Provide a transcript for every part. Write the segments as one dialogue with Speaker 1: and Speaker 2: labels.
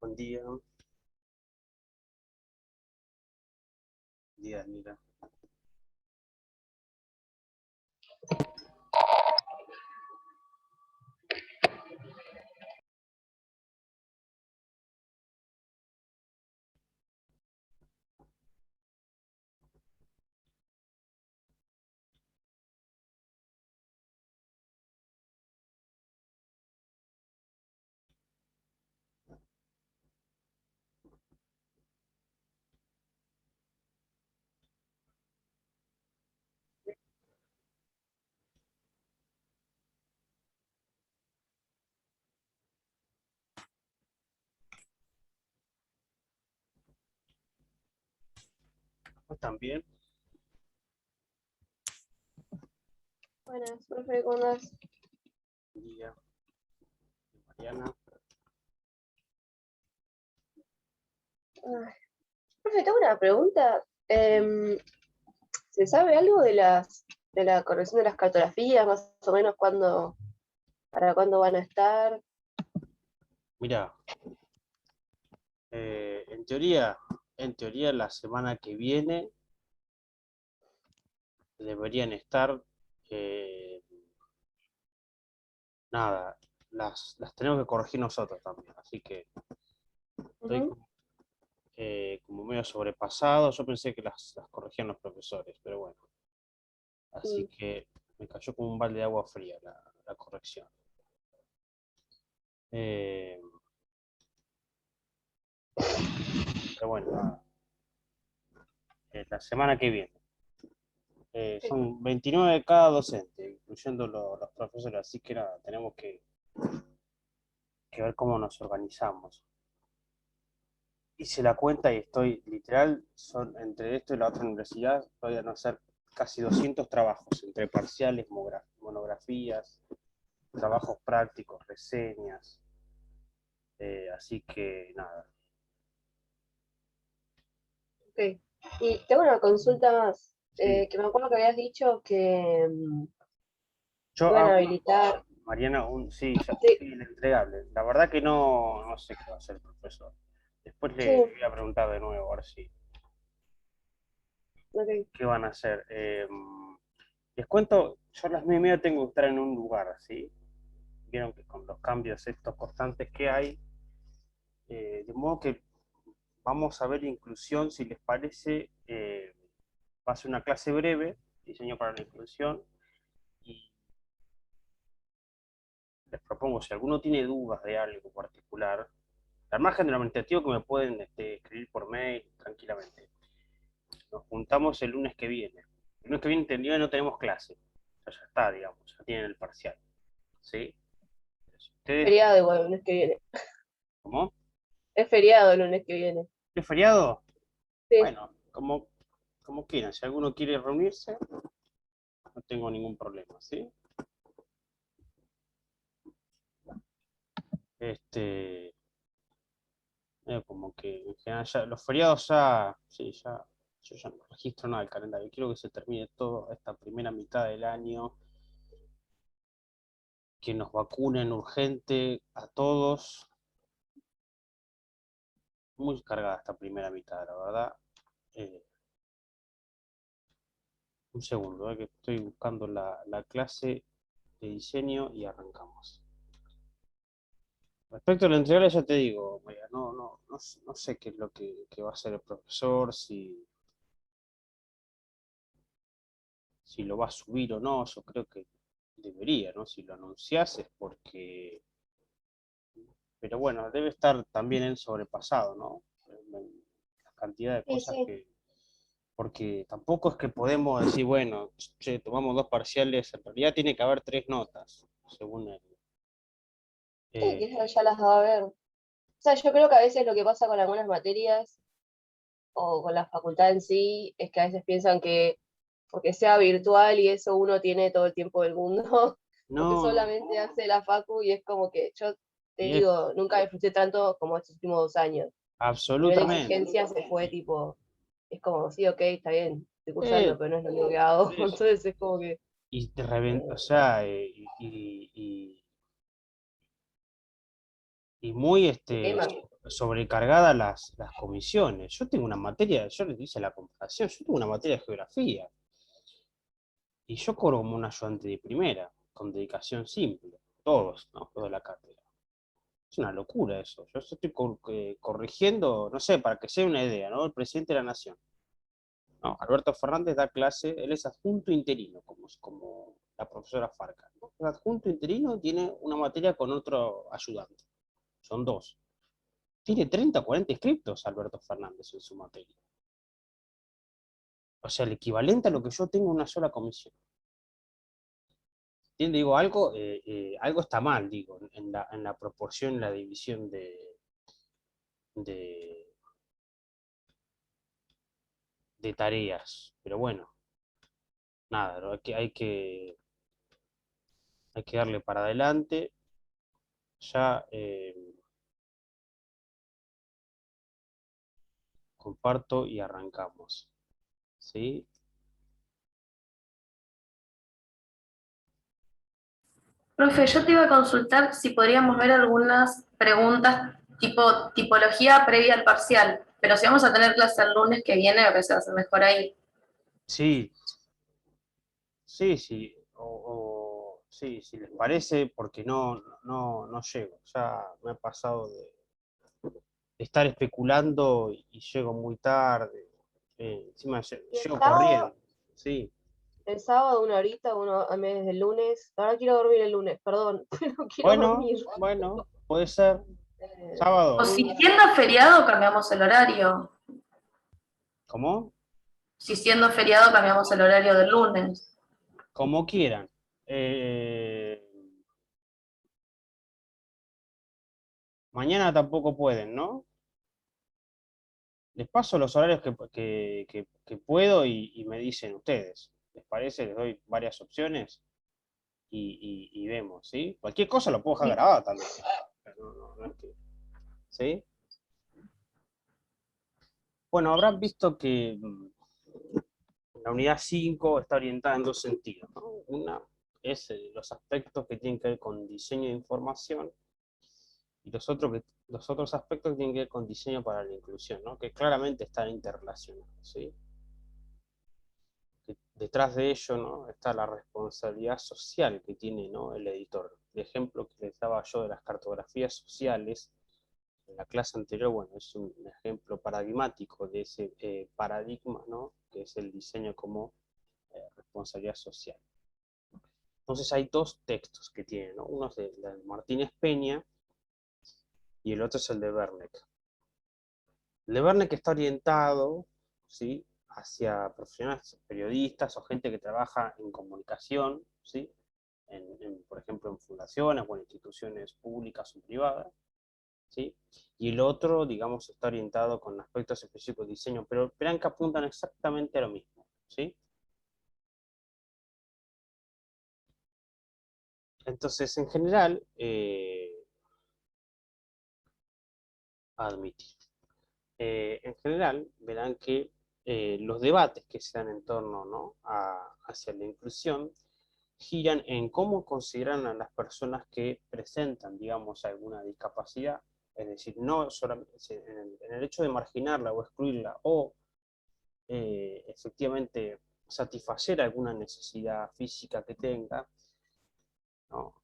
Speaker 1: Buen día. Buen día, Mira. ¿Vos también?
Speaker 2: Buenas, profe, ¿cómo andás?
Speaker 1: Buen día. Mariana.
Speaker 2: Ay, profe, tengo una pregunta. ¿Se sabe algo de la corrección de las cartografías, más o menos para cuándo van a estar?
Speaker 1: Mira, en teoría la semana que viene deberían estar, eh, nada, las tenemos que corregir nosotros también, así que estoy
Speaker 2: Ujú.
Speaker 1: como medio sobrepasado. Yo pensé que las corregían los profesores, pero bueno, así
Speaker 2: Mm,
Speaker 1: que me cayó como un balde de agua fría la corrección. Eh, pero bueno, nada, la semana que viene.
Speaker 2: sí.
Speaker 1: Son 29 cada docente, incluyendo los profesores, así que nada, tenemos que ver cómo nos organizamos. Hice la cuenta y estoy literal, son entre esto y la otra universidad, voy a hacer casi 200 trabajos, entre parciales, monografías, trabajos prácticos, reseñas, así que nada.
Speaker 2: Ok. Y tengo una consulta más,
Speaker 1: Sí,
Speaker 2: que me acuerdo que habías dicho que
Speaker 1: yo
Speaker 2: iban a
Speaker 1: hago,
Speaker 2: habilitar.
Speaker 1: Mariana, sí,
Speaker 2: Sí,
Speaker 1: sí, el entregable. La verdad que no sé qué va a hacer el profesor. Después
Speaker 2: sí,
Speaker 1: le voy a preguntar de nuevo, a ver si,
Speaker 2: ok.
Speaker 1: qué van a hacer. Les cuento, yo a las 9:30 tengo que estar en un lugar, ¿sí? Vieron que con los cambios estos constantes que hay, de modo que vamos a ver inclusión, si les parece, va a ser una clase breve, diseño para la inclusión, y les propongo, si alguno tiene dudas de algo particular, al margen de lo administrativo que me pueden escribir por mail tranquilamente. Nos juntamos el lunes que viene. El lunes que viene entendido no tenemos clase. O sea, ya está, digamos, ya tienen el parcial. ¿Sí? Si ustedes,
Speaker 2: Feriado igual el lunes que viene.
Speaker 1: ¿cómo?
Speaker 2: Es feriado el lunes que viene.
Speaker 1: ¿Es feriado?
Speaker 2: Sí,
Speaker 1: Bueno, como quieran. Si alguno quiere reunirse, no tengo ningún problema, ¿sí? Este, como que en general ya, los feriados ya, sí, ya, yo ya no registro nada del calendario. Quiero que se termine todo esta primera mitad del año, que nos vacunen urgente a todos. Muy cargada esta primera mitad, la verdad. Eh, un segundo, que estoy buscando la clase de diseño y arrancamos. Respecto a la entrega, ya te digo, María, no sé qué es lo que va a hacer el profesor, si lo va a subir o no. Yo creo que debería, ¿no? Si lo anuncias es porque, pero bueno, debe estar también él sobrepasado, ¿no? La cantidad de
Speaker 2: sí,
Speaker 1: cosas
Speaker 2: sí.
Speaker 1: que, porque tampoco es que podemos decir, bueno, che, tomamos dos parciales, en realidad tiene que haber tres notas, según él.
Speaker 2: Sí,
Speaker 1: Eh,
Speaker 2: que ya las va a ver. O sea, yo creo que a veces lo que pasa con algunas materias o con la facultad en sí es que a veces piensan que porque sea virtual y eso uno tiene todo el tiempo del mundo, porque
Speaker 1: no,
Speaker 2: solamente hace la facu y es como que yo te
Speaker 1: y es
Speaker 2: digo, nunca me frustré tanto como estos últimos 2 años. El nivel de
Speaker 1: absolutamente.
Speaker 2: exigencia se fue tipo, es como, sí, ok, está bien, estoy
Speaker 1: Eh,
Speaker 2: cursando, pero no es lo único que hago.
Speaker 1: por eso.
Speaker 2: Entonces es como que,
Speaker 1: Y te o
Speaker 2: eh,
Speaker 1: sea, y muy
Speaker 2: se quema.
Speaker 1: sobrecargadas las comisiones. Yo tengo una materia, yo les hice la comparación, yo tengo una materia de geografía y yo cobro como un ayudante de primera, con dedicación simple, todos, ¿no? Toda la cátedra. Es una locura eso. Yo estoy corrigiendo, no sé, para que sea una idea, ¿no? El presidente de la Nación. No, Alberto Fernández da clase, él es adjunto interino, como la profesora Farca, ¿no? El adjunto interino tiene una materia con otro ayudante. Son dos. Tiene 30 o 40 inscriptos Alberto Fernández en su materia. O sea, el equivalente a lo que yo tengo en una sola comisión. ¿Entiendes? Digo, algo está mal, digo, en la proporción, en la división de, de tareas. Pero bueno, nada, ¿no? Hay que darle para adelante. Ya comparto y arrancamos. ¿Sí?
Speaker 3: Profe, yo te iba a consultar si podríamos ver algunas preguntas tipo tipología previa al parcial, pero si vamos a tener clase el lunes que viene, a veces va a ser mejor ahí.
Speaker 1: Sí, sí, sí. Sí, si les parece, porque no llego. Ya me ha pasado de estar especulando y llego muy tarde. Encima
Speaker 2: Y el
Speaker 1: llego
Speaker 2: sábado,
Speaker 1: corriendo. Sí.
Speaker 2: el sábado una horita, uno a mes del lunes. Ahora quiero dormir el lunes, perdón, pero quiero
Speaker 1: Bueno,
Speaker 2: dormir.
Speaker 1: bueno, puede ser.
Speaker 2: El
Speaker 3: O
Speaker 1: Sábado.
Speaker 3: si
Speaker 2: lunes.
Speaker 3: siendo feriado, cambiamos el horario.
Speaker 1: ¿Cómo?
Speaker 3: Si siendo feriado, cambiamos el horario del lunes.
Speaker 1: Como quieran. Eh, Mañana tampoco pueden, ¿no? Les paso los horarios que puedo y me dicen ustedes. ¿Les parece? Les doy varias opciones y vemos, ¿sí? Cualquier cosa lo puedo dejar
Speaker 3: Sí.
Speaker 1: grabado también. No es que- ¿sí? Bueno, habrán visto que la unidad 5 está orientada en dos sentidos, ¿no? Una es los aspectos que tienen que ver con diseño de información y los otros aspectos que tienen que ver con diseño para la inclusión, ¿no? Que claramente están interrelacionados, ¿sí? Que detrás de ello, ¿no? Está la responsabilidad social que tiene, ¿no? El editor. El ejemplo que les daba yo de las cartografías sociales en la clase anterior, bueno, es un ejemplo paradigmático de ese paradigma, ¿no? Que es el diseño como responsabilidad social. Entonces hay dos textos que tienen, ¿no? Uno es de Martínez Peña y el otro es el de Werneck. El de Werneck está orientado, ¿sí? Hacia profesionales, periodistas o gente que trabaja en comunicación, ¿sí? Por ejemplo, en fundaciones o en instituciones públicas o privadas, ¿sí? Y el otro, digamos, está orientado con aspectos específicos de diseño, pero verán que apuntan exactamente a lo mismo, ¿sí? Entonces, en general, admitir. En general, verán que los debates que se dan en torno, ¿no? Hacia la inclusión giran en cómo consideran a las personas que presentan, digamos, alguna discapacidad, es decir, no solamente en el hecho de marginarla o excluirla o efectivamente satisfacer alguna necesidad física que tenga, ¿no?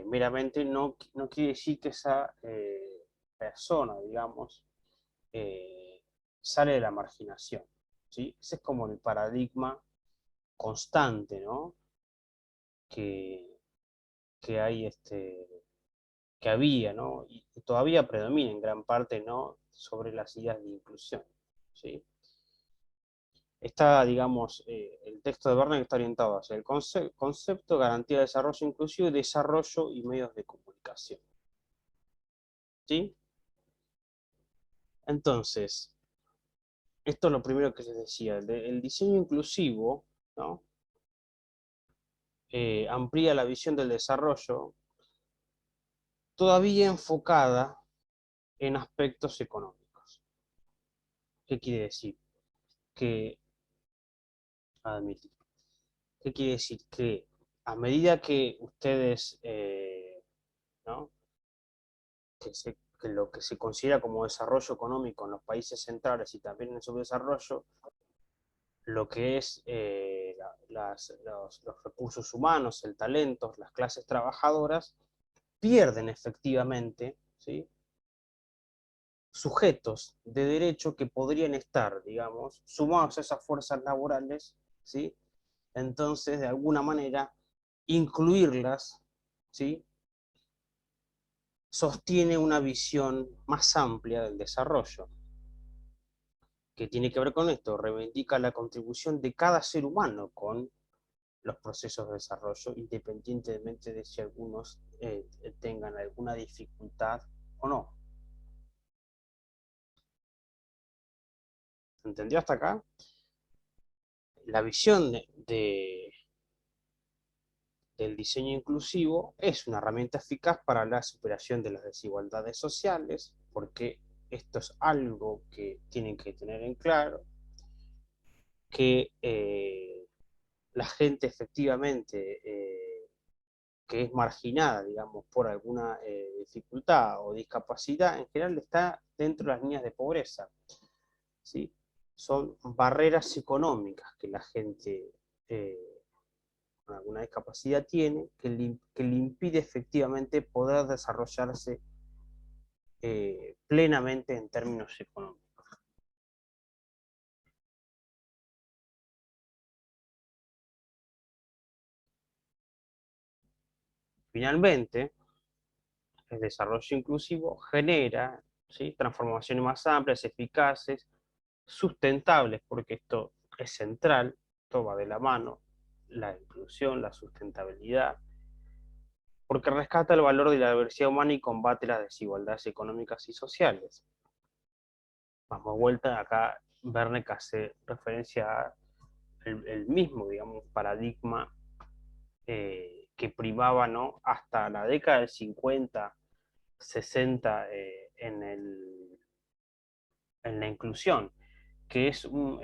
Speaker 1: Meramente no quiere decir que esa persona, digamos, eh, sale de la marginación, ¿sí? Ese es como el paradigma constante, ¿no? Que, que hay que había, ¿no? Y todavía predomina en gran parte, ¿no? Sobre las ideas de inclusión, ¿sí? Está, digamos, el texto de Werner está orientado hacia el concepto, garantía de desarrollo inclusivo y desarrollo y medios de comunicación, ¿sí? Entonces, esto es lo primero que les decía, el diseño inclusivo, ¿no? Amplía la visión del desarrollo, todavía enfocada en aspectos económicos. ¿Qué quiere decir? Que, admitir, ¿qué quiere decir? Que a medida que ustedes, ¿no? que lo que se considera como desarrollo económico en los países centrales y también en su desarrollo, lo que es los recursos humanos, el talento, las clases trabajadoras, pierden efectivamente, ¿sí?, sujetos de derecho que podrían estar, digamos, sumados a esas fuerzas laborales, ¿sí? Entonces, de alguna manera, incluirlas, ¿sí?, sostiene una visión más amplia del desarrollo, que tiene que ver con esto, reivindica la contribución de cada ser humano con los procesos de desarrollo, independientemente de si algunos tengan alguna dificultad o no. ¿Entendió hasta acá? La visión del diseño inclusivo es una herramienta eficaz para la superación de las desigualdades sociales, porque esto es algo que tienen que tener en claro, que la gente efectivamente que es marginada, digamos, por alguna dificultad o discapacidad, en general está dentro de las líneas de pobreza, ¿sí? Son barreras económicas que la gente con alguna discapacidad tiene, que le impide efectivamente poder desarrollarse plenamente en términos económicos. Finalmente, el desarrollo inclusivo genera, ¿sí?, transformaciones más amplias, eficaces, sustentables, porque esto es central, todo va de la mano, la inclusión, la sustentabilidad, porque rescata el valor de la diversidad humana y combate las desigualdades económicas y sociales. Vamos vuelta, acá Wernicke hace referencia a el mismo, digamos, paradigma que primaba, ¿no?, hasta la década del 50, 60 en la inclusión, que es un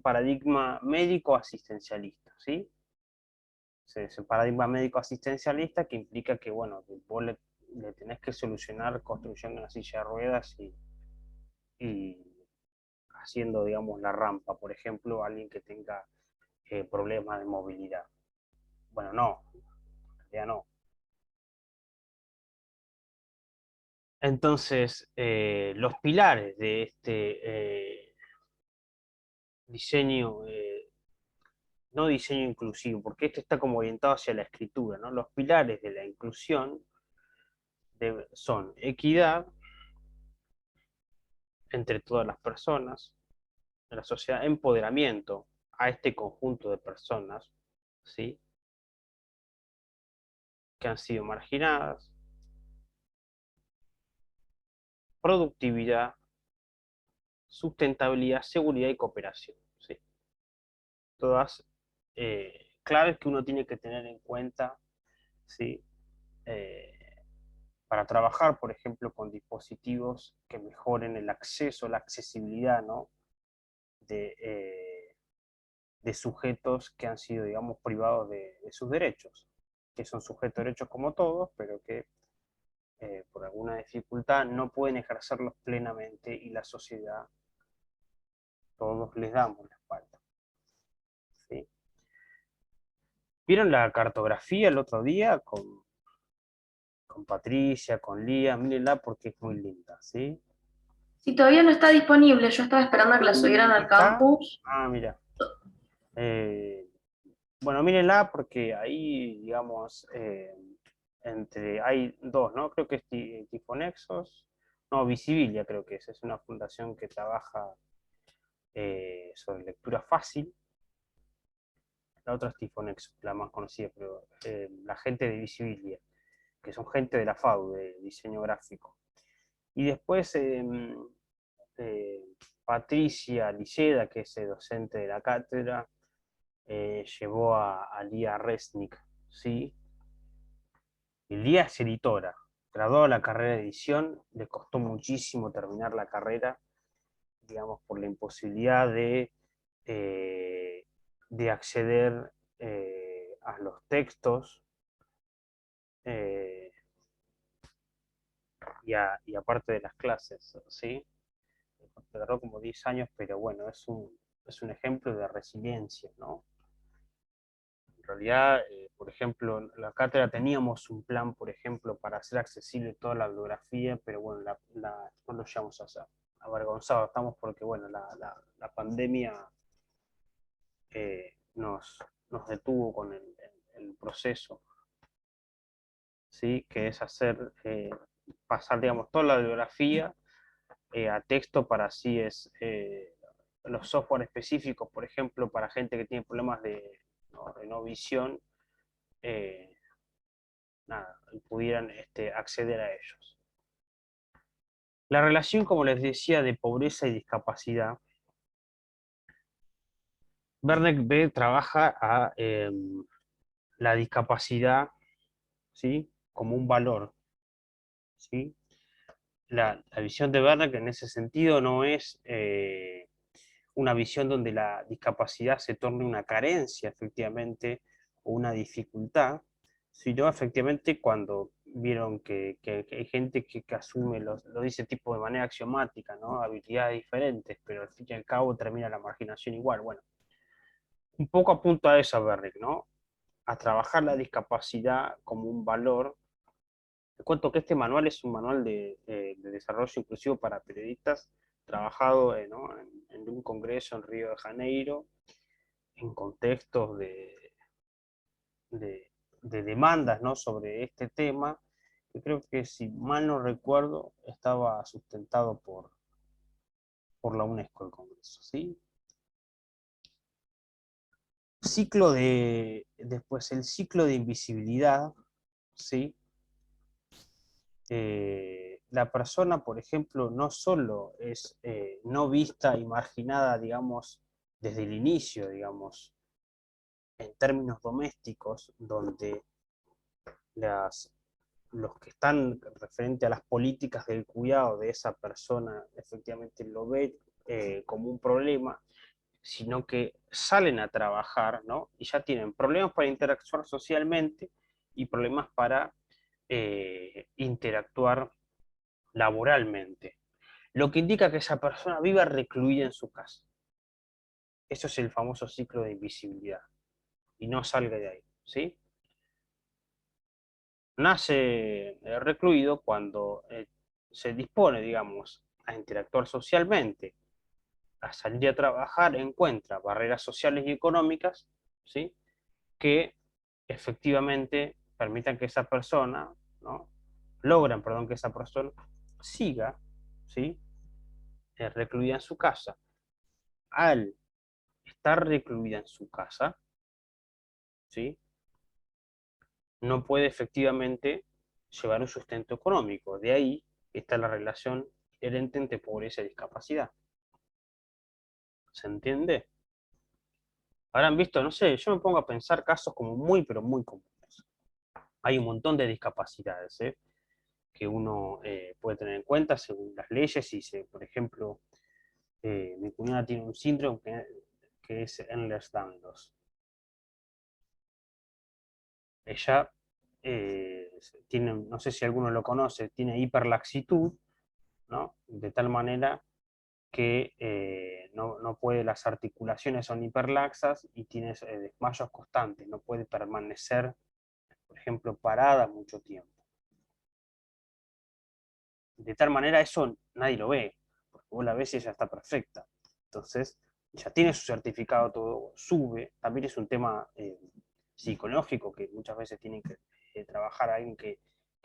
Speaker 1: paradigma médico-asistencialista, ¿sí? Es un paradigma médico-asistencialista que implica que, bueno, vos le tenés que solucionar construyendo una silla de ruedas y haciendo, digamos, la rampa, por ejemplo, a alguien que tenga problemas de movilidad. Bueno, no, ya no. Entonces, los pilares de este diseño, no diseño inclusivo, porque esto está como orientado hacia la escritura, ¿no? Los pilares de la inclusión son equidad entre todas las personas de la sociedad, empoderamiento a este conjunto de personas, ¿sí?, que han sido marginadas, productividad, sustentabilidad, seguridad y cooperación, ¿sí? Todas claves que uno tiene que tener en cuenta, ¿sí?, Eh, para trabajar, por ejemplo, con dispositivos que mejoren el acceso, la accesibilidad, ¿no?, de sujetos que han sido, digamos, privados de sus derechos, que son sujetos de derechos como todos, pero que por alguna dificultad no pueden ejercerlos plenamente y la sociedad, todos les damos la espalda, ¿sí? ¿Vieron la cartografía el otro día con Patricia, con Lía? Mírenla porque es muy linda, ¿sí?
Speaker 3: Si todavía no está disponible, yo estaba esperando a que la subieran al
Speaker 1: ¿Está?
Speaker 3: campus.
Speaker 1: Ah, mira. Eh, bueno, mírenla porque ahí, digamos, hay dos, ¿no? Creo que es Tifonexos, no, Visibilia creo que es una fundación que trabaja sobre lectura fácil. La otra es Tifonexos, la más conocida, pero la gente de Visibilia, que son gente de la FAU, de diseño gráfico. Y después eh, Patricia Liceda, que es docente de la cátedra, llevó a Lía Resnick, ¿sí? Y Lía es editora, graduada de la carrera de edición, le costó muchísimo terminar la carrera, digamos, por la imposibilidad de acceder a los textos, eh, y aparte de las clases, ¿sí? Tardó como 10 años, pero bueno, es un ejemplo de resiliencia, ¿no? En realidad, por ejemplo, en la cátedra teníamos un plan, por ejemplo, para hacer accesible toda la bibliografía, pero bueno, no lo llevamos a hacer. Avergonzados estamos porque, bueno, la pandemia nos detuvo con el proceso, ¿sí? Que es pasar, digamos, toda la bibliografía a texto para así los software específicos, por ejemplo, para gente que tiene problemas de no visión, eh, nada, pudieran acceder a ellos. La relación, como les decía, de pobreza y discapacidad, Werner trabaja a la discapacidad, ¿sí? Como un valor, ¿sí? La visión de Werner en ese sentido no es una visión donde la discapacidad se torne una carencia, efectivamente, o una dificultad, sino efectivamente cuando vieron que hay gente que asume, lo dice tipo de manera axiomática, ¿no? Habilidades diferentes, pero al fin y al cabo termina la marginación igual. Bueno, un poco apunta a eso, Berrick, ¿no? A trabajar la discapacidad como un valor. Te cuento que este manual es un manual de desarrollo inclusivo para periodistas, trabajado ¿no? en un congreso en Río de Janeiro, en contextos de demandas, ¿no? Sobre este tema, que creo que, si mal no recuerdo, estaba sustentado por la UNESCO el congreso, ¿sí? Después el ciclo de invisibilidad, ¿sí? La persona, por ejemplo, no solo es no vista y marginada, digamos, desde el inicio, digamos, en términos domésticos, donde los que están referente a las políticas del cuidado de esa persona efectivamente lo ven como un problema, sino que salen a trabajar, ¿no? Y ya tienen problemas para interactuar socialmente y problemas para interactuar laboralmente, lo que indica que esa persona viva recluida en su casa. Eso es el famoso ciclo de invisibilidad, y no salga de ahí, ¿sí? Nace recluido cuando se dispone, digamos, a interactuar socialmente, a salir a trabajar, encuentra barreras sociales y económicas, ¿sí? Que efectivamente permitan que esa persona, ¿no? Logran, perdón, que esa persona siga, ¿sí? Recluida en su casa. Al estar recluida en su casa, ¿sí? No puede efectivamente llevar un sustento económico. De ahí está la relación inherente entre pobreza y discapacidad. ¿Se entiende? Habrán visto, no sé, yo me pongo a pensar casos como muy, pero muy comunes. Hay un montón de discapacidades que uno puede tener en cuenta según las leyes. Y por ejemplo, mi cuñada tiene un síndrome que es Ehlers-Danlos. Ella tiene, no sé si alguno lo conoce, tiene hiperlaxitud, ¿no? De tal manera que no puede, las articulaciones son hiperlaxas y tiene desmayos constantes, no puede permanecer, por ejemplo, parada mucho tiempo. De tal manera eso nadie lo ve, porque vos la ves y ella está perfecta. Entonces, ya tiene su certificado, todo sube. También es un tema psicológico que muchas veces tienen que trabajar a alguien que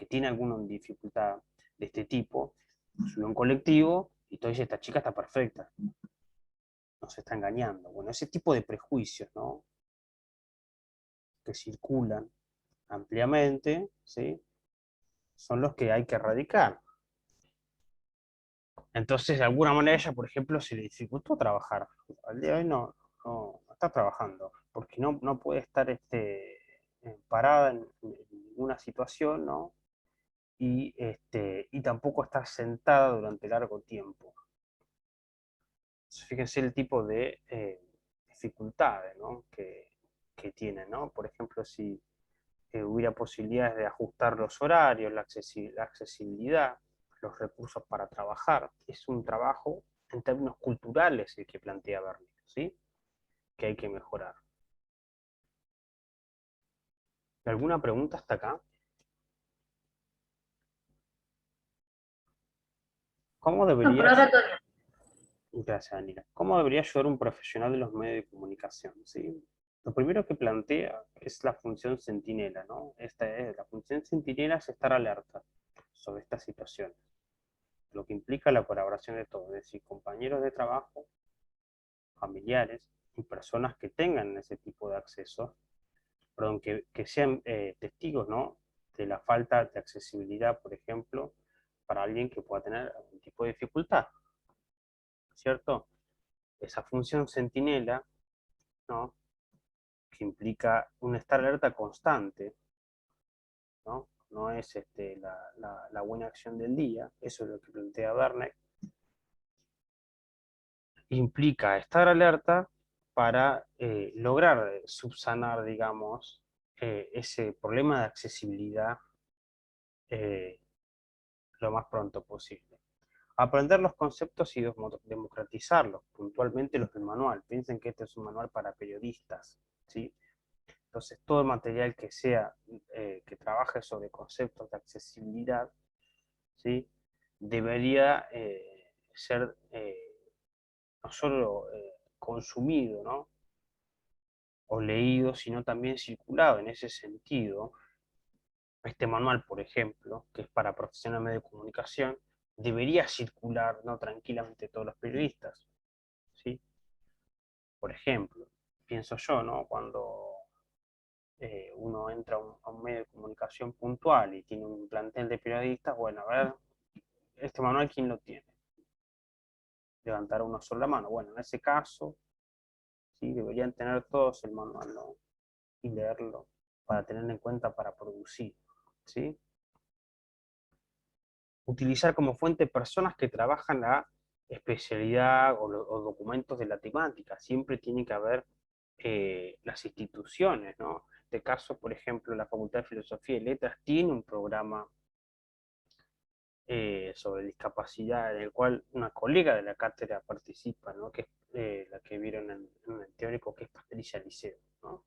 Speaker 1: tiene alguna dificultad de este tipo. Sube un colectivo y todo dice, esta chica está perfecta, nos está engañando. Bueno, ese tipo de prejuicios, ¿no? Que circulan ampliamente, ¿sí? Son los que hay que erradicar. Entonces, de alguna manera, ella, por ejemplo, se le dificultó trabajar. Al día de hoy no está trabajando, porque no puede estar parada en ninguna situación, ¿no? Y tampoco está sentada durante largo tiempo. Entonces, fíjense el tipo de dificultades, ¿no? que tiene, ¿no? Por ejemplo, si hubiera posibilidades de ajustar los horarios, la accesibilidad, los recursos para trabajar. Es un trabajo en términos culturales el que plantea Wernicke, ¿sí? Que hay que mejorar. ¿Alguna pregunta hasta acá? ¿Cómo
Speaker 3: No, por
Speaker 1: debería,
Speaker 3: ahora todo bien.
Speaker 1: gracias, Daniela, cómo debería ayudar un profesional de los medios de comunicación? ¿Sí? Lo primero que plantea es la función centinela, ¿no? La función centinela es estar alerta sobre estas situaciones, lo que implica la colaboración de todos, es decir, compañeros de trabajo, familiares y personas que tengan ese tipo de acceso, perdón, que sean testigos, ¿no? De la falta de accesibilidad, por ejemplo, para alguien que pueda tener algún tipo de dificultad, ¿cierto? Esa función centinela, ¿no? Que implica un estar alerta constante, ¿no? No es la buena acción del día, eso es lo que plantea Wernicke, implica estar alerta para lograr subsanar, digamos, ese problema de accesibilidad eh, lo más pronto posible. Aprender los conceptos y democratizarlos, puntualmente los del manual. Piensen que este es un manual para periodistas, ¿sí? Entonces, todo el material que sea, que trabaje sobre conceptos de accesibilidad, ¿sí? Debería ser no solo consumido, ¿no? O leído, sino también circulado. En ese sentido, este manual, por ejemplo, que es para profesionales de medio de comunicación, debería circular, ¿no? Tranquilamente todos los periodistas, ¿sí? Por ejemplo, pienso yo, ¿no? Cuando uno entra a un medio de comunicación puntual y tiene un plantel de periodistas, bueno, a ver, este manual, ¿quién lo tiene? Levantar uno solo la mano. Bueno, en ese caso, sí, deberían tener todos el manual, ¿no? Y leerlo para tener en cuenta para producir, ¿sí? Utilizar como fuente personas que trabajan la especialidad o documentos de la temática. Siempre tiene que haber las instituciones, ¿no? En este caso, por ejemplo, la Facultad de Filosofía y Letras tiene un programa sobre discapacidad en el cual una colega de la cátedra participa, ¿no? Que es la que vieron en el teórico, que es Patricia Liceo, ¿no?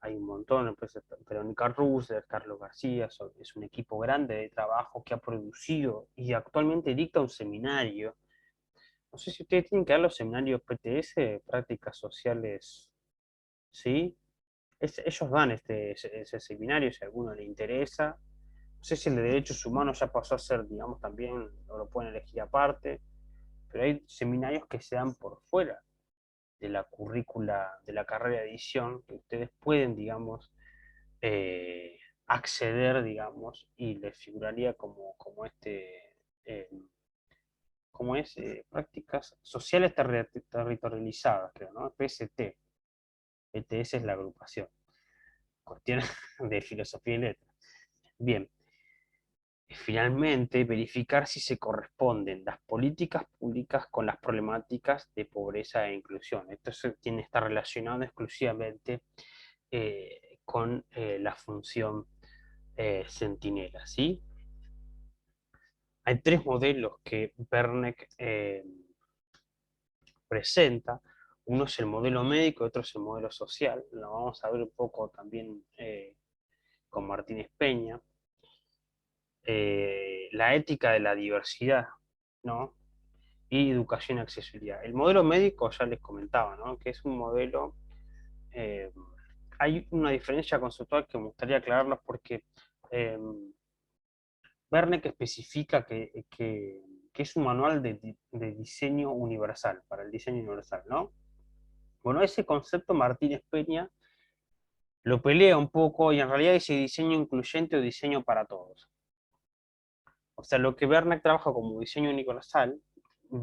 Speaker 1: Hay un montón, pues, Verónica Ruser, Carlos García, es un equipo grande de trabajo que ha producido y actualmente dicta un seminario. No sé si ustedes tienen que dar los seminarios PTS, prácticas sociales, ¿sí? Ellos dan ese seminario si a alguno le interesa. No sé si el de derechos humanos ya pasó a ser, digamos, también, o lo pueden elegir aparte, pero hay seminarios que se dan por fuera de la currícula de la carrera de edición, que ustedes pueden, digamos, eh, acceder, digamos, y les figuraría eh, como es prácticas sociales territorializadas, creo, ¿no? PST, PTS es la agrupación, cuestiones de filosofía y letras. Bien, finalmente, verificar si se corresponden las políticas públicas con las problemáticas de pobreza e inclusión. Esto está relacionado exclusivamente con la función centinela, ¿sí? Hay tres modelos que Wernicke presenta. Uno es el modelo médico, otro es el modelo social. Lo vamos a ver un poco también con Martínez Peña. La ética de la diversidad, ¿no? Y educación y accesibilidad. El modelo médico ya les comentaba, ¿no? Que es un modelo... eh, hay una diferencia conceptual que me gustaría aclararlos porque eh, Wernicke especifica que es un manual de diseño universal, para el diseño universal, ¿no? Bueno, ese concepto Martínez Peña lo pelea un poco y en realidad dice diseño incluyente o diseño para todos. O sea, lo que Wernicke trabaja como diseño universal,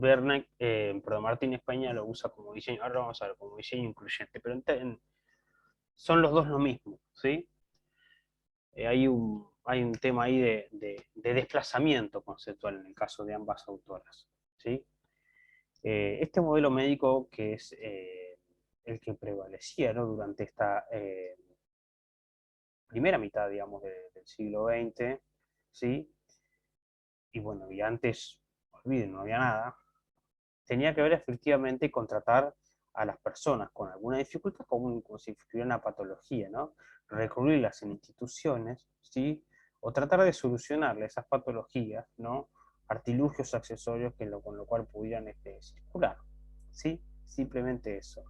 Speaker 1: perdón, Martínez Peña lo usa como diseño, ahora vamos a ver, como diseño incluyente, pero son los dos lo mismo, ¿sí? Hay un tema ahí de desplazamiento conceptual en el caso de ambas autoras, ¿sí? Este modelo médico que es el que prevalecía, ¿no? Durante esta primera mitad, digamos, del siglo XX, ¿sí? y bueno, y antes, olviden, no había nada, tenía que ver efectivamente contratar a las personas con alguna dificultad como si fuera una patología, ¿no? Recurrirlas en instituciones, ¿sí? O tratar de solucionarle esas patologías, ¿no? Artilugios accesorios con lo cual pudieran circular, ¿sí? Simplemente eso.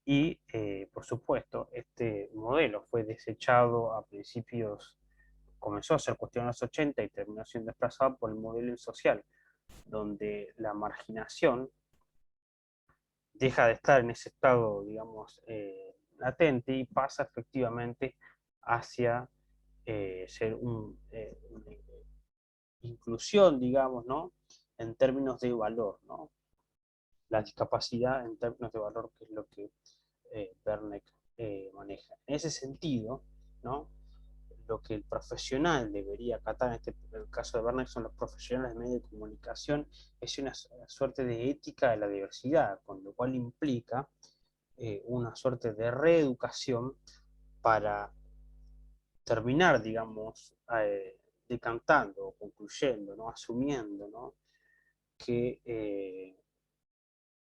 Speaker 1: Y, por supuesto, este modelo fue desechado a principios, comenzó a ser cuestión en los 80 y terminó siendo desplazado por el modelo social, donde la marginación deja de estar en ese estado, digamos, latente y pasa efectivamente hacia ser una inclusión, digamos, ¿no? En términos de valor, ¿no? La discapacidad en términos de valor, que es lo que Wernicke maneja. En ese sentido, ¿no? Lo que el profesional debería acatar, en el caso de Wernicke son los profesionales de medios de comunicación, es una suerte de ética de la diversidad, con lo cual implica una suerte de reeducación para terminar, digamos, decantando, concluyendo, ¿no? Asumiendo, ¿no? Que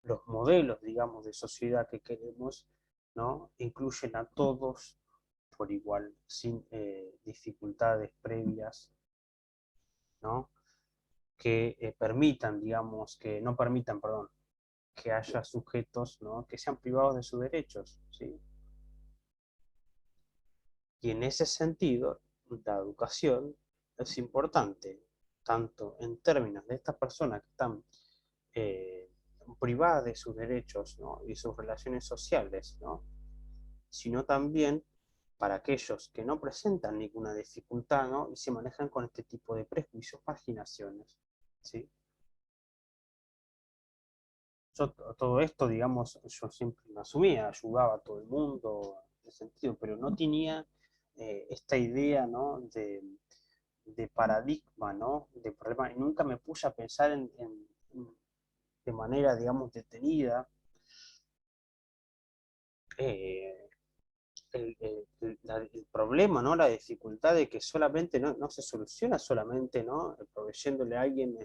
Speaker 1: los modelos, digamos, de sociedad que queremos, ¿no? Incluyen a todos por igual, sin dificultades previas, ¿no? Que permitan, digamos, que no permitan, perdón, que haya sujetos, ¿no? Que sean privados de sus derechos, ¿sí? Y en ese sentido, la educación es importante, tanto en términos de estas personas que están eh, privadas de sus derechos, ¿no? Y sus relaciones sociales, ¿no? Sino también para aquellos que no presentan ninguna dificultad, ¿no? Y se manejan con este tipo de prejuicios, marginaciones, ¿sí? Yo todo esto, digamos, yo siempre lo asumía, ayudaba a todo el mundo en ese sentido, pero no tenía esta idea, ¿no? De paradigma, ¿no? De problema, y nunca me puse a pensar de manera, digamos, detenida eh, el problema, ¿no? La dificultad de que solamente no se soluciona solamente, ¿no? Proveyéndole a alguien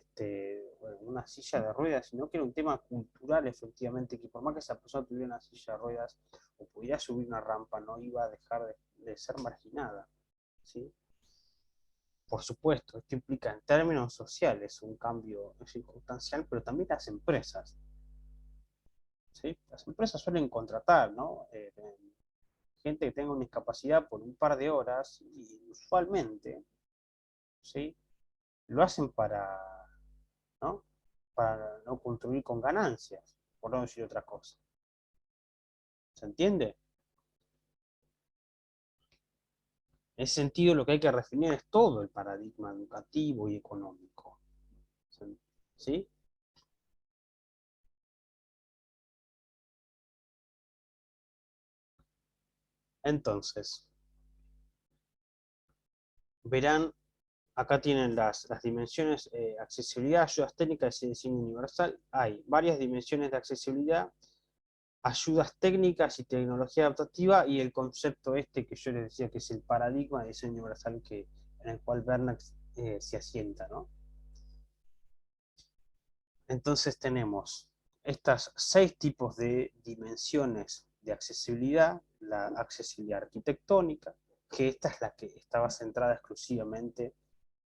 Speaker 1: una silla de ruedas, sino que era un tema cultural, efectivamente, que por más que esa persona tuviera una silla de ruedas o pudiera subir una rampa, no iba a dejar de ser marginada, ¿sí? Por supuesto, esto implica en términos sociales un cambio circunstancial, pero también las empresas, ¿sí? Las empresas suelen contratar, ¿no? Gente que tenga una discapacidad por un par de horas y usualmente, ¿sí? Lo hacen ¿no? Para no construir con ganancias, por no decir otra cosa. ¿Se entiende? En ese sentido, lo que hay que refinar es todo el paradigma educativo y económico. ¿Sí? Entonces, verán, acá tienen las dimensiones, accesibilidad, ayudas técnicas y diseño universal. Hay varias dimensiones de accesibilidad, ayudas técnicas y tecnología adaptativa, y el concepto que yo les decía que es el paradigma de diseño universal en el cual Wernicke se asienta, ¿no? Entonces tenemos estas 6 tipos de dimensiones de accesibilidad: la accesibilidad arquitectónica, que esta es la que estaba centrada exclusivamente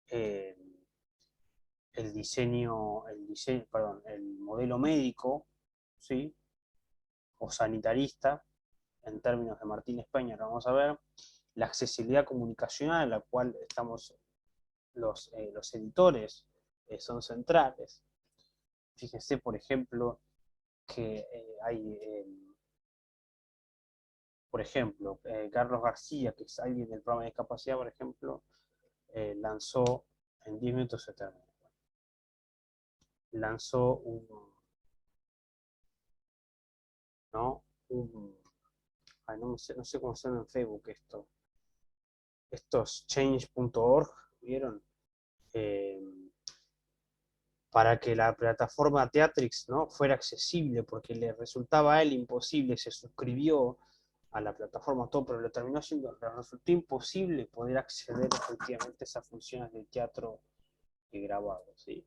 Speaker 1: en el modelo médico, ¿sí? O sanitarista, en términos de Martínez Peña, lo vamos a ver. La accesibilidad comunicacional, en la cual estamos los editores, son centrales. Fíjense, por ejemplo, que por ejemplo, Carlos García, que es alguien del programa de discapacidad, por ejemplo, lanzó, en 10 minutos se termina, lanzó ¿no? No sé cómo se llama en Facebook estos change.org, ¿vieron? Eh, para que la plataforma Teatrix, ¿no? Fuera accesible, porque le resultaba a él imposible, se suscribió a la plataforma todo, pero le resultó imposible poder acceder efectivamente a esas funciones de teatro grabado, ¿sí?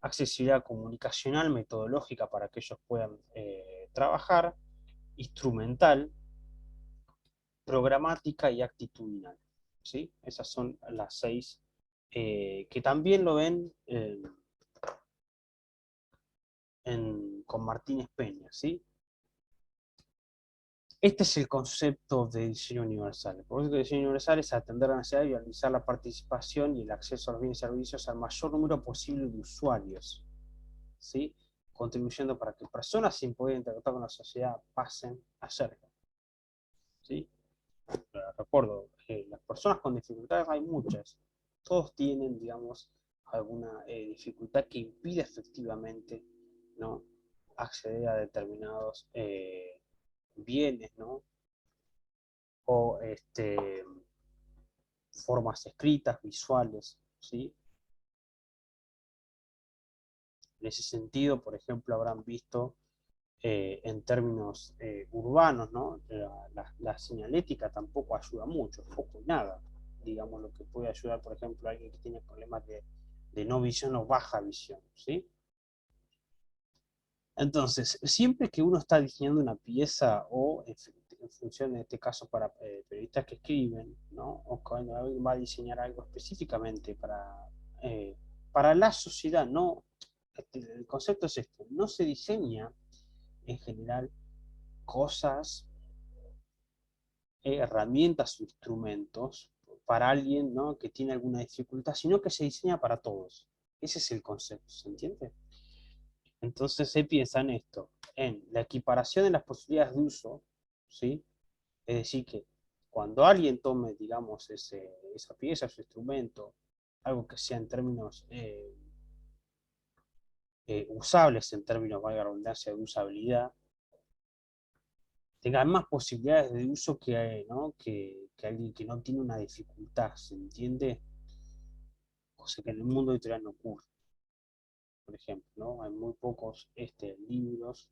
Speaker 1: Accesibilidad comunicacional, metodológica para que ellos puedan trabajar, instrumental, programática y actitudinal, ¿sí? Esas son las 6 que también lo ven con Martínez Peña, ¿sí? Este es el concepto de diseño universal. El propósito de diseño universal es atender la necesidad y realizar la participación y el acceso a los bienes y servicios al mayor número posible de usuarios, ¿sí? Contribuyendo para que personas sin poder interactuar con la sociedad pasen a serlo, ¿sí? Recuerdo, las personas con dificultades hay muchas. Todos tienen, digamos, alguna dificultad que impide efectivamente, ¿no?, acceder a determinados bienes, ¿no? O formas escritas, visuales, ¿sí? En ese sentido, por ejemplo, habrán visto en términos urbanos, ¿no? La señalética tampoco ayuda mucho, poco y nada. Digamos, lo que puede ayudar, por ejemplo, a alguien que tiene problemas de no visión o baja visión, ¿sí? Entonces, siempre que uno está diseñando una pieza o en función, en este caso, para periodistas que escriben, ¿no? O cuando alguien va a diseñar algo específicamente para la sociedad, no, el concepto es este, no se diseña en general cosas, herramientas o instrumentos para alguien, ¿no?, que tiene alguna dificultad, sino que se diseña para todos. Ese es el concepto, ¿se entiende? Entonces se piensa en esto, en la equiparación de las posibilidades de uso, ¿sí? Es decir, que cuando alguien tome, digamos, esa pieza, su instrumento, algo que sea en términos usables, en términos, valga la redundancia, de usabilidad, tenga más posibilidades de uso ¿no?, que alguien que no tiene una dificultad, ¿se entiende? Cosa que en el mundo editorial no ocurre, por ejemplo, ¿no? Hay muy pocos libros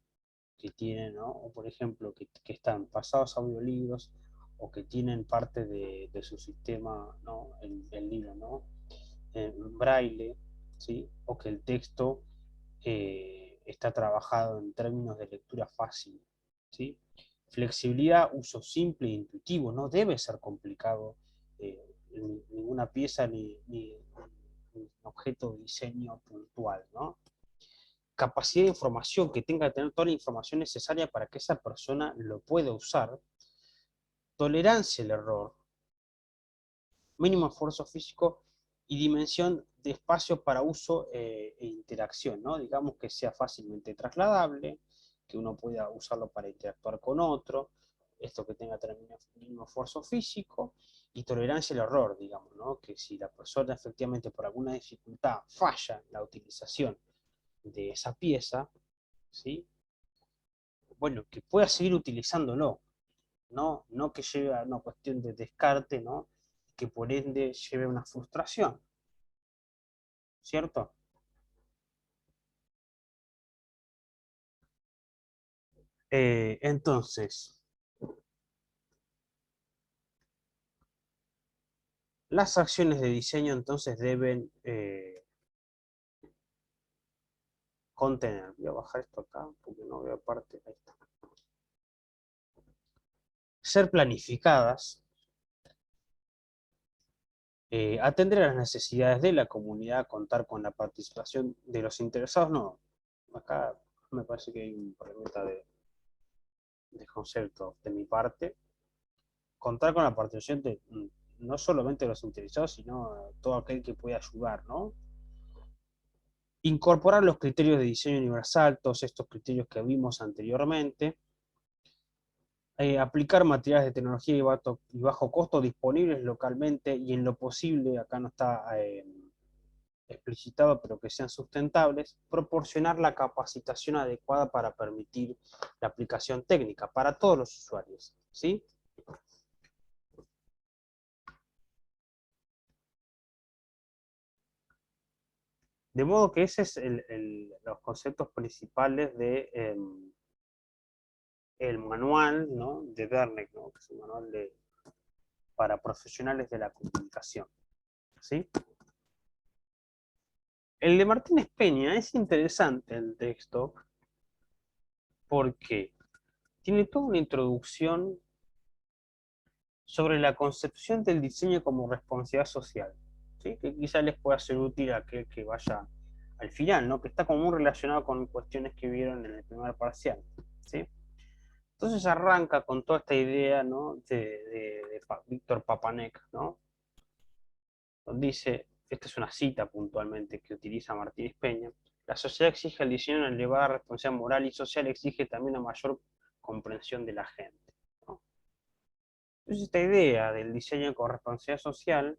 Speaker 1: que tienen, ¿no? O por ejemplo, que están pasados a audiolibros o que tienen parte de su sistema, ¿no?, el libro, ¿no?, en braille, ¿sí? O que el texto está trabajado en términos de lectura fácil, ¿sí? Flexibilidad, uso simple e intuitivo, no debe ser complicado ninguna pieza ni objeto de diseño puntual, ¿no? Capacidad de información, que tenga que tener toda la información necesaria para que esa persona lo pueda usar. Tolerancia al error, mínimo esfuerzo físico y dimensión de espacio para uso e interacción, ¿no? Digamos que sea fácilmente trasladable, que uno pueda usarlo para interactuar con otro, esto que tenga mínimo esfuerzo físico y tolerancia al error, digamos, ¿no? Que si la persona efectivamente por alguna dificultad falla en la utilización de esa pieza, ¿sí?, bueno, que pueda seguir utilizándolo, no que lleve a una cuestión de descarte, ¿no?, que por ende lleve a una frustración, ¿cierto? Entonces, las acciones de diseño entonces deben contener, voy a bajar esto acá porque no veo parte, ahí está, ser planificadas, atender a las necesidades de la comunidad, contar con la participación de los interesados, no, acá me parece que hay un problema de concepto de mi parte, contar con la participación de no solamente los interesados, sino todo aquel que pueda ayudar, ¿no? Incorporar los criterios de diseño universal, todos estos criterios que vimos anteriormente, aplicar materiales de tecnología y bajo costo disponibles localmente y en lo posible, acá no está explicitado, pero que sean sustentables, proporcionar la capacitación adecuada para permitir la aplicación técnica para todos los usuarios, ¿sí? De modo que ese es los conceptos principales de el manual, ¿no?, de Wernicke, ¿no?, que es un manual para profesionales de la comunicación, ¿sí? El de Martínez Peña es interesante el texto porque tiene toda una introducción sobre la concepción del diseño como responsabilidad social, ¿sí? Que quizá les pueda ser útil a aquel que vaya al final, ¿no? Que está como muy relacionado con cuestiones que vieron en el primer parcial, ¿sí? Entonces arranca con toda esta idea, ¿no? de Víctor Papanek, ¿no? Donde dice, esta es una cita puntualmente que utiliza Martínez Peña: la sociedad exige al diseño una elevada responsabilidad moral y social, exige también una mayor comprensión de la gente, ¿no? Entonces esta idea del diseño con responsabilidad social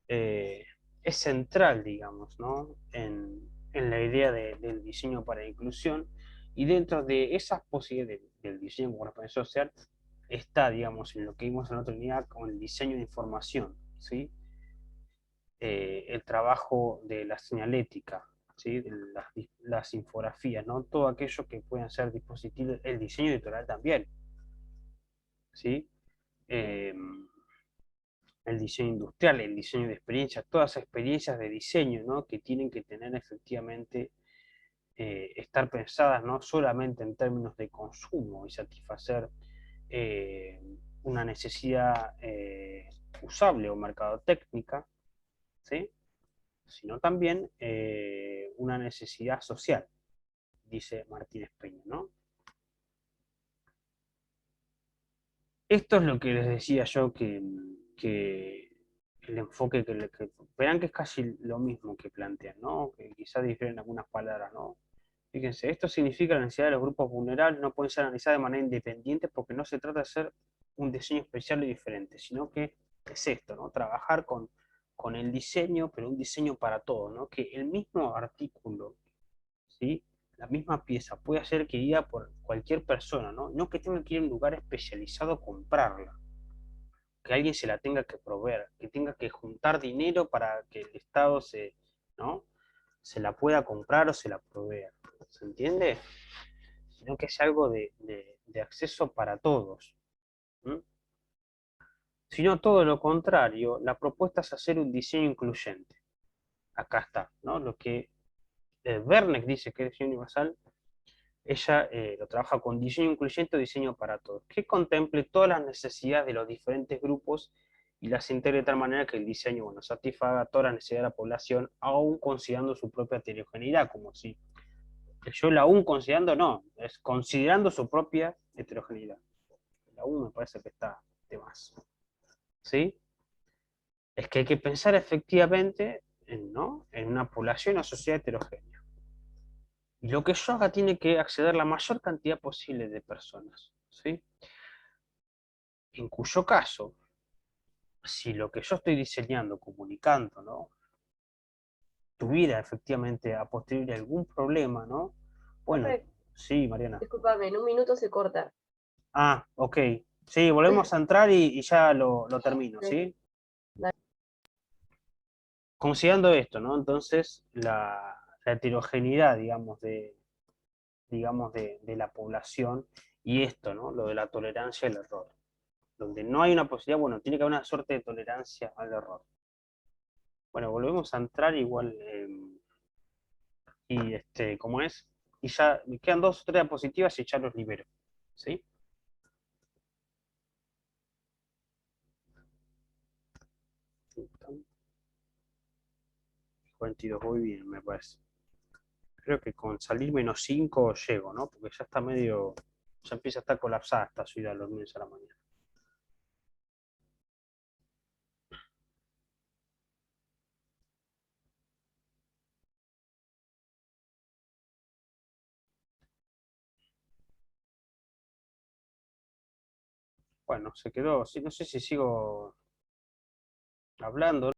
Speaker 1: eh, es central, digamos, ¿no? en la idea del diseño para la inclusión, y dentro de esas posibilidades del diseño con responsabilidad social está, digamos, en lo que vimos en otra unidad con el diseño de información, ¿sí? El trabajo de la señalética, ¿sí? De las infografías, ¿no? Todo aquello que puedan ser dispositivos, el diseño editorial también, ¿sí? Eh, el diseño industrial, el diseño de experiencias, todas esas experiencias de diseño, ¿no? Que tienen que tener efectivamente, estar pensadas no solamente en términos de consumo y satisfacer eh, una necesidad usable o mercadotécnica, ¿sí? Sino también una necesidad social, dice Martínez Peña, ¿no? Esto es lo que les decía yo que el enfoque que verán que es casi lo mismo que plantean, ¿no? Que quizás difieren algunas palabras, ¿no? Fíjense, esto significa la necesidad de los grupos vulnerables no pueden ser analizadas de manera independiente porque no se trata de hacer un diseño especial y diferente, sino que es esto, ¿no? Trabajar con el diseño, pero un diseño para todos, ¿no? Que el mismo artículo, ¿sí? La misma pieza puede ser querida por cualquier persona, ¿no? No que tenga que ir a un lugar especializado a comprarla, que alguien se la tenga que proveer, que tenga que juntar dinero para que el Estado ¿no? se la pueda comprar o se la provea. ¿Se entiende? Sino que es algo de acceso para todos. ¿M? Sino todo lo contrario, la propuesta es hacer un diseño incluyente. Acá está, ¿no? Lo que Werneck dice que es diseño universal, ella lo trabaja con diseño incluyente o diseño para todos, que contemple todas las necesidades de los diferentes grupos y las integre de tal manera que el diseño, bueno, satisfaga todas las necesidades de la población, aún considerando su propia heterogeneidad, como si yo la aún considerando, no, es considerando su propia heterogeneidad. La aún me parece que está de más. ¿Sí? Es que hay que pensar efectivamente ¿no? en una población o sociedad heterogénea. Y lo que yo haga tiene que acceder a la mayor cantidad posible de personas, ¿sí? En cuyo caso, si lo que yo estoy diseñando, comunicando, ¿no? tuviera efectivamente a posteriori algún problema, ¿no? Bueno,
Speaker 2: Profe,
Speaker 1: sí, Mariana.
Speaker 2: discúlpame, en un minuto se corta.
Speaker 1: Ah, ok. Sí, volvemos a entrar y ya lo termino,
Speaker 2: Sí,
Speaker 1: ¿sí?
Speaker 2: dale.
Speaker 1: Considerando esto, ¿no? Entonces, la heterogeneidad, de la población y esto, ¿no? Lo de la tolerancia al error. Donde no hay una posibilidad, bueno, tiene que haber una suerte de tolerancia al error. Bueno, volvemos a entrar igual, y como es, y ya me quedan dos o tres diapositivas y ya los libero, ¿sí? 42, voy bien, me parece. Creo que con salir -5 llego, ¿no? Porque ya está medio, ya empieza a estar colapsada esta ciudad los lunes a la mañana. Bueno, se quedó, sí, no sé si sigo hablando.